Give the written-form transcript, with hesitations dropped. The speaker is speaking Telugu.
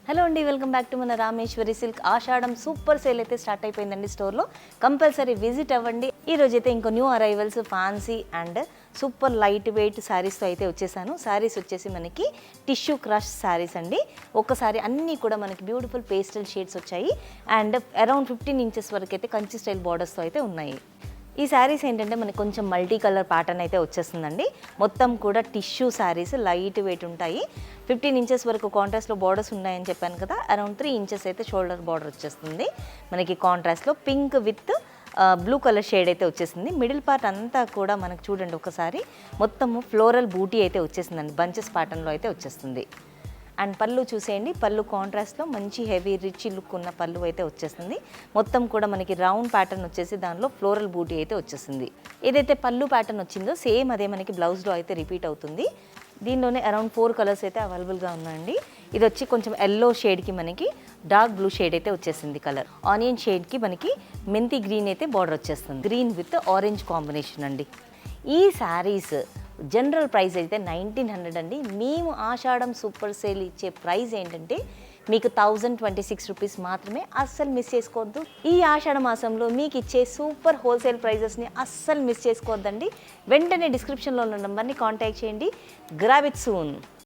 హలో అండి, వెల్కమ్ బ్యాక్ టు మన Rameshwari silk. Ashadam super sale అయితే స్టార్ట్ అయిపోయిందండి స్టోర్లో. కంపల్సరీ విజిట్ అవ్వండి. ఈ రోజైతే ఇంకో new arrivals fancy and super light weight శారీస్తో అయితే వచ్చేసాను. శారీస్ వచ్చేసి మనకి టిష్యూ క్రష్ శారీస్ అండి. ఒక్కసారి అన్నీ కూడా మనకి బ్యూటిఫుల్ పేస్టల్ షేడ్స్ వచ్చాయి అండ్ అరౌండ్ 15 ఇంచెస్ వరకు అయితే కంచి స్టైల్ బార్డర్స్తో అయితే ఉన్నాయి. ఈ శారీస్ ఏంటంటే మనకి కొంచెం మల్టీ కలర్ ప్యాటర్న్ అయితే వచ్చేస్తుందండి. మొత్తం కూడా టిష్యూ శారీస్ లైట్ వెయిట్ ఉంటాయి. 15 ఇంచెస్ వరకు కాంట్రాస్ట్లో బార్డర్స్ ఉన్నాయని చెప్పాను కదా. అరౌండ్ 3 ఇంచెస్ అయితే షోల్డర్ బార్డర్ వచ్చేస్తుంది మనకి. కాంట్రాస్ట్లో pink with blue colour shade అయితే వచ్చేసింది. మిడిల్ పార్ట్ అంతా కూడా మనకు చూడండి ఒకసారి మొత్తము ఫ్లోరల్ బూటీ అయితే వచ్చేసిందండి. బంచెస్ ప్యాటర్న్లో అయితే వచ్చేస్తుంది. అండ్ పళ్ళు చూసేయండి, పళ్ళు కాంట్రాస్ట్లో మంచి హెవీ రిచ్ లుక్ ఉన్న పళ్ళు అయితే వచ్చేస్తుంది. మొత్తం కూడా మనకి రౌండ్ ప్యాటర్న్ వచ్చేసి దానిలో ఫ్లోరల్ బూటీ అయితే వచ్చేసింది. ఏదైతే పళ్ళు ప్యాటర్న్ వచ్చిందో సేమ్ అదే మనకి బ్లౌజ్లో అయితే రిపీట్ అవుతుంది. దీనిలోనే అరౌండ్ 4 కలర్స్ అయితే అవైలబుల్గా ఉన్నాయండి. ఇది వచ్చి కొంచెం ఎల్లో షేడ్కి మనకి డార్క్ బ్లూ షేడ్ అయితే వచ్చేసింది కలర్. ఆనియన్ షేడ్కి మనకి మెంతి గ్రీన్ అయితే బార్డర్ వచ్చేస్తుంది. గ్రీన్ విత్ ఆరెంజ్ కాంబినేషన్ అండి. ఈ శారీస్ జనరల్ ప్రైస్ అయితే 1900 అండి. మేము ఆషాఢం సూపర్ సేల్ ఇచ్చే ప్రైస్ ఏంటంటే మీకు 1026 రూపీస్ మాత్రమే. అస్సలు మిస్ చేసుకోవద్దు. ఈ ఆషాఢ మాసంలో మీకు ఇచ్చే సూపర్ హోల్సేల్ ప్రైజెస్ని అస్సలు మిస్ చేసుకోవద్దండి. వెంటనే డిస్క్రిప్షన్లో ఉన్న నెంబర్ని కాంటాక్ట్ చేయండి. Grab it soon.